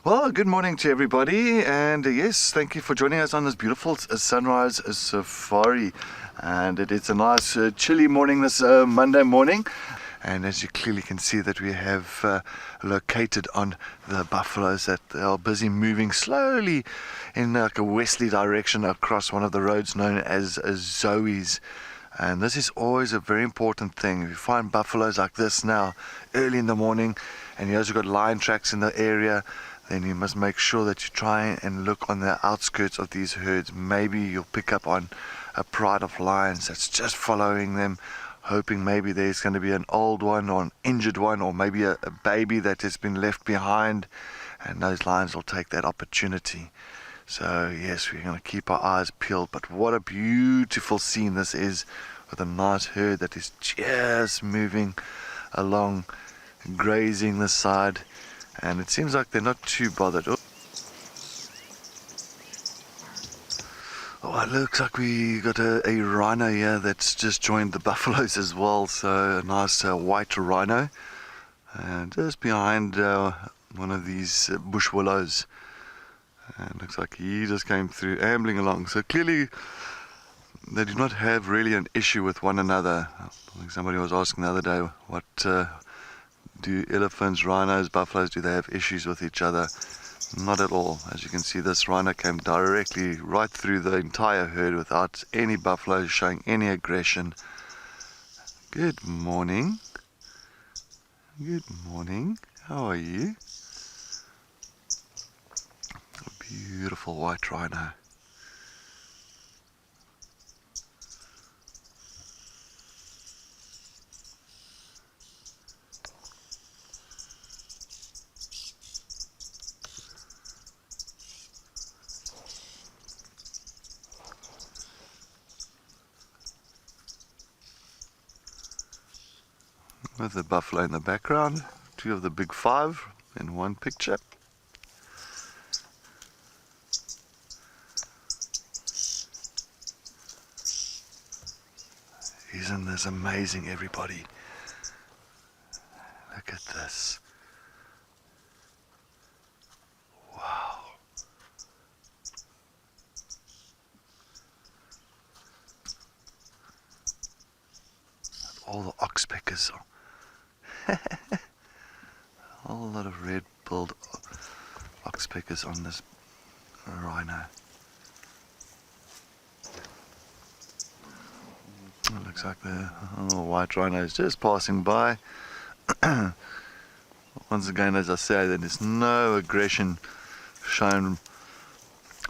Well, good morning to everybody, and yes, thank you for joining us on this beautiful sunrise safari. And it's a nice chilly morning this Monday morning, and as you clearly can see that we have located on the buffaloes that they are busy moving slowly in like a westerly direction across one of the roads known as Zoe's. And this is always a very important thing. If you find buffaloes like this now early in the morning, and you also got lion tracks in the area, then you must make sure that you try and look on the outskirts of these herds. Maybe you'll pick up on a pride of lions that's just following them, hoping maybe there's going to be an old one or an injured one, or maybe a baby that has been left behind, and those lions will take that opportunity. So yes, we're going to keep our eyes peeled. But what a beautiful scene this is, with a nice herd that is just moving along, grazing the side, and it seems like they're not too bothered. Oh, it looks like we got a rhino here that's just joined the buffaloes as well. So a nice white rhino, and just behind one of these bush willows. And looks like he just came through, ambling along. So clearly they do not have really an issue with one another. I think somebody was asking the other day, what do elephants, rhinos, buffaloes, do they have issues with each other? Not at all. As you can see, this rhino came directly right through the entire herd without any buffaloes showing any aggression. Good morning. Good morning. How are you? A beautiful white rhino. With the buffalo in the background, two of the big five in one picture. Isn't this amazing, everybody? Look at this. Wow. All the oxpeckers. A whole lot of red-billed oxpeckers on this rhino. It looks like the white rhino is just passing by. Once again, as I say, there is no aggression shown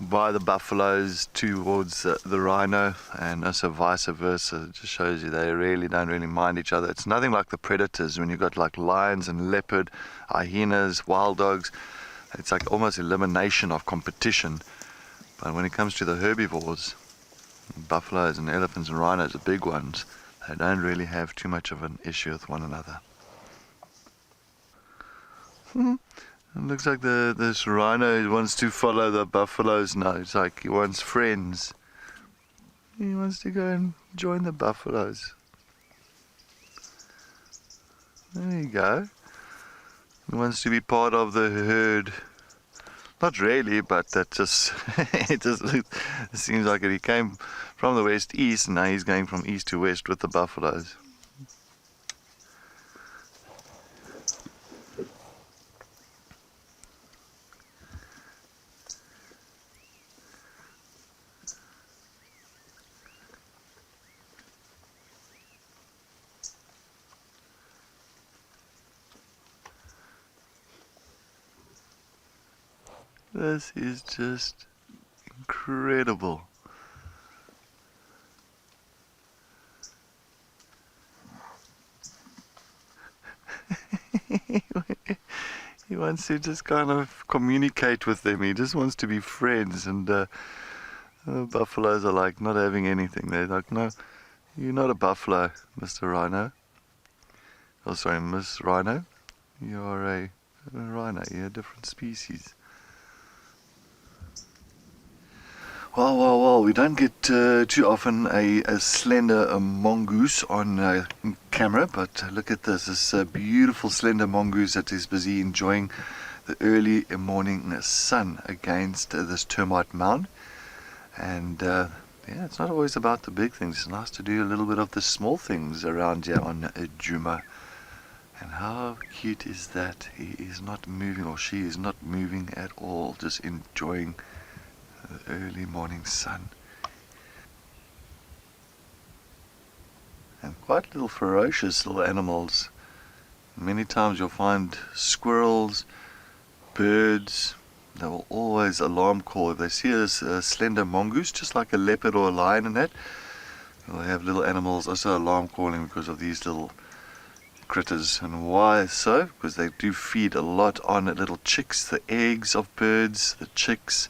by the buffaloes towards the rhino, and also vice versa. It just shows you they really don't mind each other. It's nothing like the predators when you've got like lions and leopard, hyenas, wild dogs. It's like almost elimination of competition. But when it comes to the herbivores, buffaloes and elephants and rhinos, the big ones, they don't really have too much of an issue with one another. It looks like this rhino wants to follow the buffaloes now. It's like he wants friends. He wants to go and join the buffaloes. There you go. He wants to be part of the herd. Not really, but that just it seems like he came from the west east, and now he's going from east to west with the buffaloes. This is just incredible. He wants to just kind of communicate with them. He just wants to be friends, and buffaloes are like not having anything. They're like, no, you're not a buffalo, Mr. Rhino. Oh, sorry, Miss Rhino. You're a rhino. You're a different species. Well, we don't get too often a slender mongoose on camera, but look at this beautiful slender mongoose that is busy enjoying the early morning sun against this termite mound. And yeah, it's not always about the big things. It's nice to do a little bit of the small things around here on Djuma. And how cute is that? He is not moving, or she is not moving at all, just enjoying the early morning sun. And quite little ferocious little animals. Many times you'll find squirrels, birds. They will always alarm call if they see a slender mongoose, just like a leopard or a lion and that. They'll have little animals also alarm calling because of these little critters. And why so? Because they do feed a lot on little chicks, the eggs of birds, the chicks,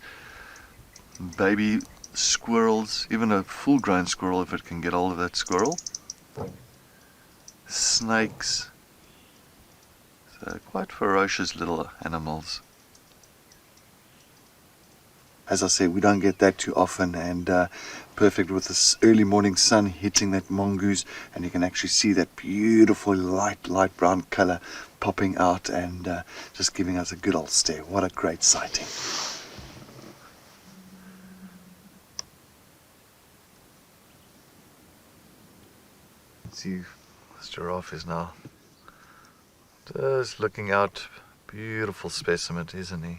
baby squirrels, even a full-grown squirrel if it can get hold of that squirrel. Snakes. So quite ferocious little animals. As I said, we don't get that too often, and perfect with this early morning sun hitting that mongoose, and you can actually see that beautiful light brown color popping out and just giving us a good old stare. What a great sighting. See, this giraffe is now just looking out. Beautiful specimen, isn't he?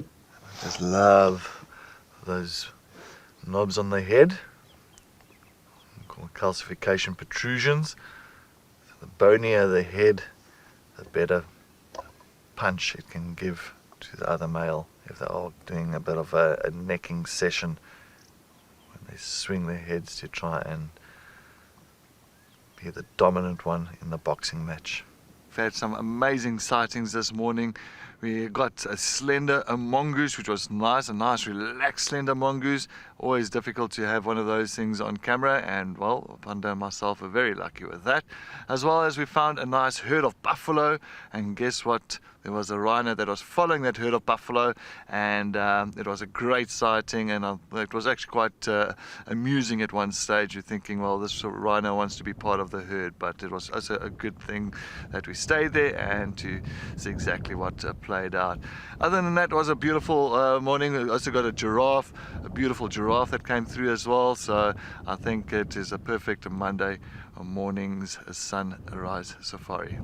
I just love those knobs on the head, called calcification protrusions. So the bonier the head, the better punch it can give to the other male if they are doing a bit of a necking session, when they swing their heads to try and be the dominant one in the boxing match. We've had some amazing sightings this morning. We got a slender mongoose, which was nice, a nice relaxed slender mongoose. Always difficult to have one of those things on camera, and well, Panda and myself are very lucky with that. As well as we found a nice herd of buffalo, and guess what? There was a rhino that was following that herd of buffalo, and it was a great sighting, and it was actually quite amusing at one stage. You're thinking, well, this rhino wants to be part of the herd, but it was also a good thing that we stayed there and to see exactly what played out. Other than that, it was a beautiful morning. We also got a giraffe, a beautiful giraffe that came through as well, so I think it is a perfect Monday morning's sunrise safari.